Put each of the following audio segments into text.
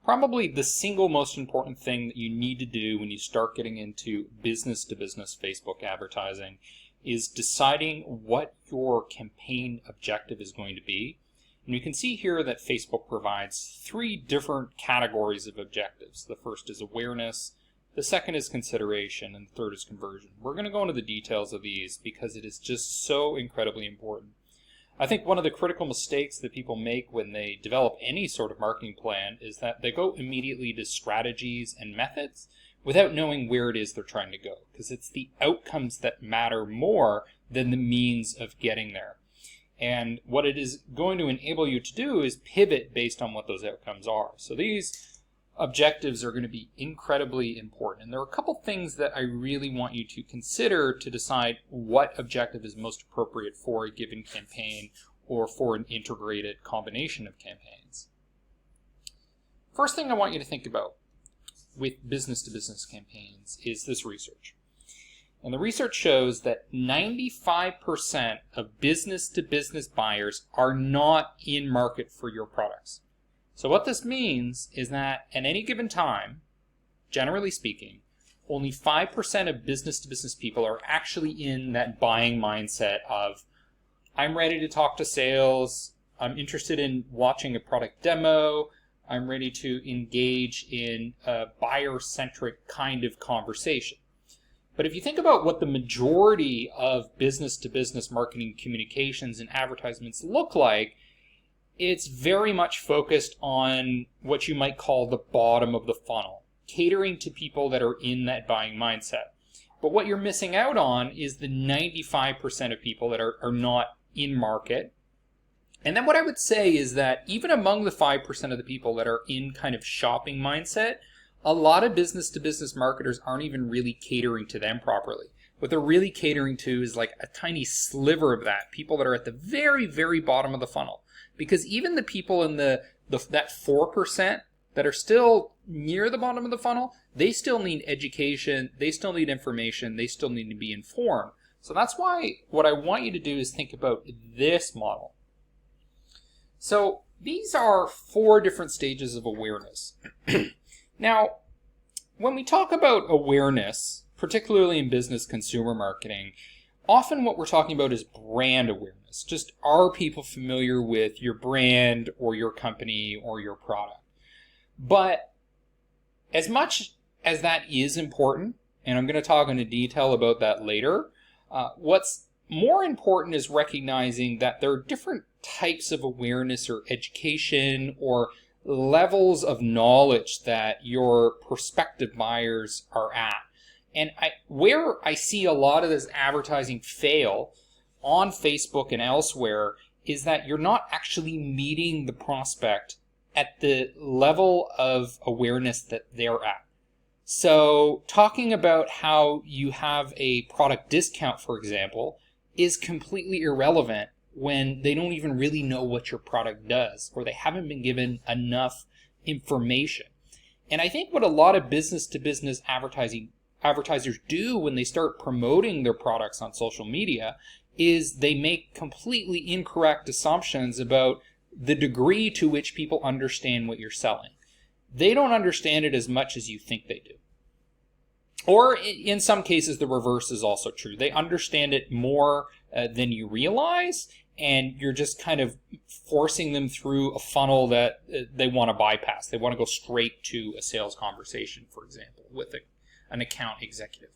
Probably the single most important thing that you need to do when you start getting into business-to-business Facebook advertising is deciding what your campaign objective is going to be. And you can see here that Facebook provides 3 different categories of objectives. The first is awareness, the second is consideration, and the third is conversion. We're going to go into the details of these because it is just so incredibly important. I think one of the critical mistakes that people make when they develop any sort of marketing plan is that they go immediately to strategies and methods without knowing where it is they're trying to go, because it's the outcomes that matter more than the means of getting there. And what it is going to enable you to do is pivot based on what those outcomes are. So these objectives are going to be incredibly important. And there are a couple things that I really want you to consider to decide what objective is most appropriate for a given campaign or for an integrated combination of campaigns. First thing I want you to think about with business-to-business campaigns is this research. And the research shows that 95% of business-to-business buyers are not in market for your products. So what this means is that at any given time, generally speaking, only 5% of business-to-business people are actually in that buying mindset of, I'm ready to talk to sales, I'm interested in watching a product demo, I'm ready to engage in a buyer-centric kind of conversation. But if you think about what the majority of business-to-business marketing communications and advertisements look like, it's very much focused on what you might call the bottom of the funnel, catering to people that are in that buying mindset. But what you're missing out on is the 95% of people that are not in market. And then what I would say is that even among the 5% of the people that are in kind of shopping mindset, a lot of business-to-business marketers aren't even really catering to them properly. What they're really catering to is like a tiny sliver of that, people that are at the very, very bottom of the funnel. Because even the people in that 4% that are still near the bottom of the funnel, they still need education, they still need information, they still need to be informed. So that's why what I want you to do is think about this model. So these are 4 different stages of awareness. Now, when we talk about awareness, particularly in business consumer marketing, often what we're talking about is brand awareness. Just are people familiar with your brand or your company or your product? But as much as that is important, and I'm going to talk in detail about that later, what's more important is recognizing that there are different types of awareness or education or levels of knowledge that your prospective buyers are at. And where I see a lot of this advertising fail on Facebook and elsewhere is that you're not actually meeting the prospect at the level of awareness that they're at. So talking about how you have a product discount, for example, is completely irrelevant when they don't even really know what your product does, or they haven't been given enough information. And I think what a lot of business-to-business advertisers do when they start promoting their products on social media is they make completely incorrect assumptions about the degree to which people understand what you're selling. They don't understand it as much as you think they do. Or in some cases, the reverse is also true. They understand it more than you realize, and you're just kind of forcing them through a funnel that they want to bypass. They want to go straight to a sales conversation, for example, with an account executive.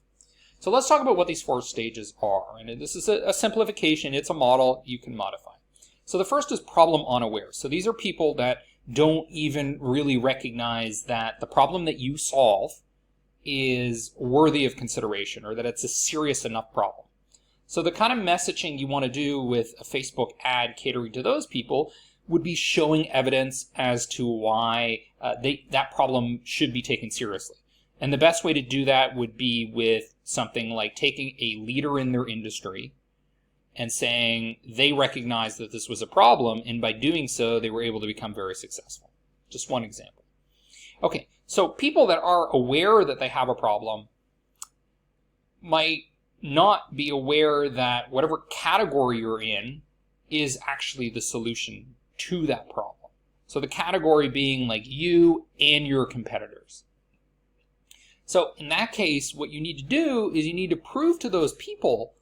So let's talk about what these 4 stages are. And this is a simplification. It's a model you can modify. So the first is problem unaware. So these are people that don't even really recognize that the problem that you solve is worthy of consideration, or that it's a serious enough problem. So the kind of messaging you want to do with a Facebook ad catering to those people would be showing evidence as to why that problem should be taken seriously. And the best way to do that would be with something like taking a leader in their industry and saying they recognized that this was a problem, and by doing so, they were able to become very successful. Just one example. Okay, so people that are aware that they have a problem might not be aware that whatever category you're in is actually the solution to that problem. So the category being like you and your competitors. So in that case, what you need to do is you need to prove to those people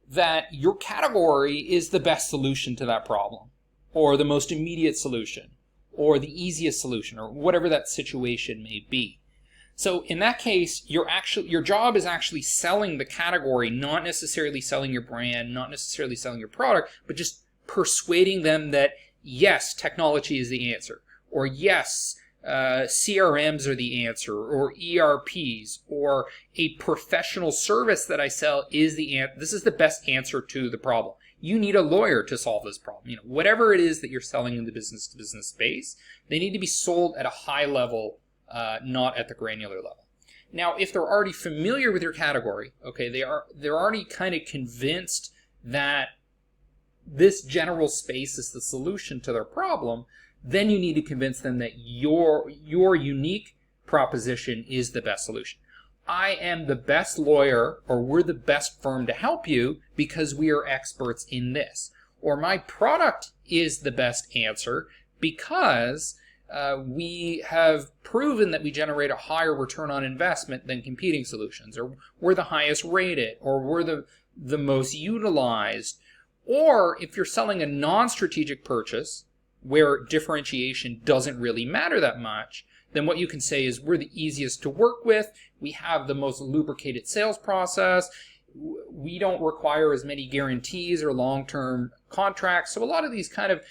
that your category is the best solution to that problem, or the most immediate solution, or the easiest solution, or whatever that situation may be. So in that case, your job is actually selling the category, not necessarily selling your brand, not necessarily selling your product, but just persuading them that yes, technology is the answer, or yes, CRMs are the answer, or ERPs, or a professional service that I sell is the answer. This is the best answer to the problem. You need a lawyer to solve this problem. Whatever it is that you're selling in the business-to-business space, they need to be sold at a high level, not at the granular level. Now, if they're already familiar with your category, okay, they're already kind of convinced that this general space is the solution to their problem, then you need to convince them that your unique proposition is the best solution. I am the best lawyer, or we're the best firm to help you because we are experts in this. Or my product is the best answer because we have proven that we generate a higher return on investment than competing solutions, or we're the highest rated, or we're the most utilized. Or if you're selling a non-strategic purchase where differentiation doesn't really matter that much, then what you can say is we're the easiest to work with, we have the most lubricated sales process, we don't require as many guarantees or long-term contracts. So a lot of these kind of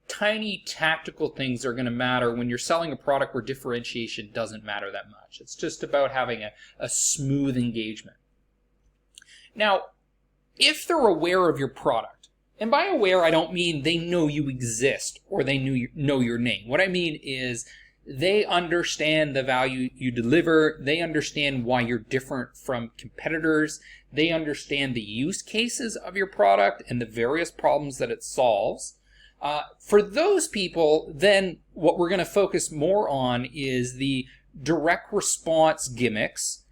tiny tactical things are going to matter when you're selling a product where differentiation doesn't matter that much. It's just about having a smooth engagement. Now, if they're aware of your product, and by aware I don't mean they know you exist or they know your name. What I mean is they understand the value you deliver, they understand why you're different from competitors, they understand the use cases of your product and the various problems that it solves. For those people, then what we're going to focus more on is the direct response gimmicks.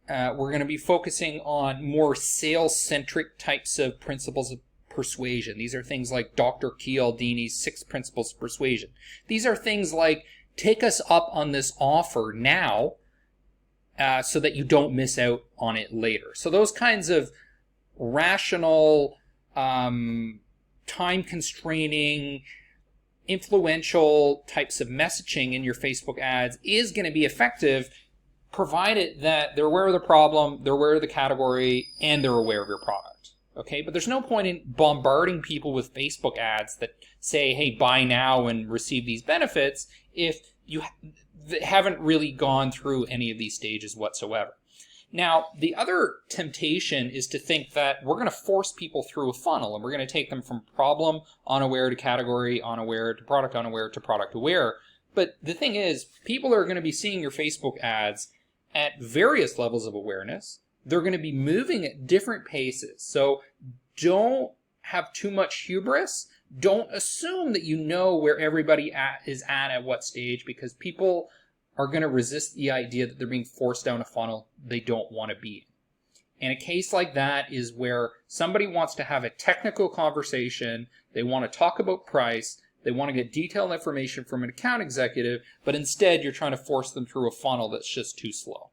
We're going to be focusing on more sales-centric types of principles of persuasion. These are things like Dr. Cialdini's 6 Principles of Persuasion. These are things like, take us up on this offer now so that you don't miss out on it later. So those kinds of rational, time-constraining, influential types of messaging in your Facebook ads is going to be effective, provided that they're aware of the problem, they're aware of the category, and they're aware of your product. Okay, but there's no point in bombarding people with Facebook ads that say, hey, buy now and receive these benefits if you haven't really gone through any of these stages whatsoever. Now, the other temptation is to think that we're going to force people through a funnel and we're going to take them from problem unaware to category unaware to product aware. But the thing is, people are going to be seeing your Facebook ads at various levels of awareness. They're going to be moving at different paces. So don't have too much hubris. Don't assume that you know where everybody is at what stage, because people are going to resist the idea that they're being forced down a funnel they don't want to be in. And a case like that is where somebody wants to have a technical conversation, they want to talk about price, they want to get detailed information from an account executive, but instead you're trying to force them through a funnel that's just too slow.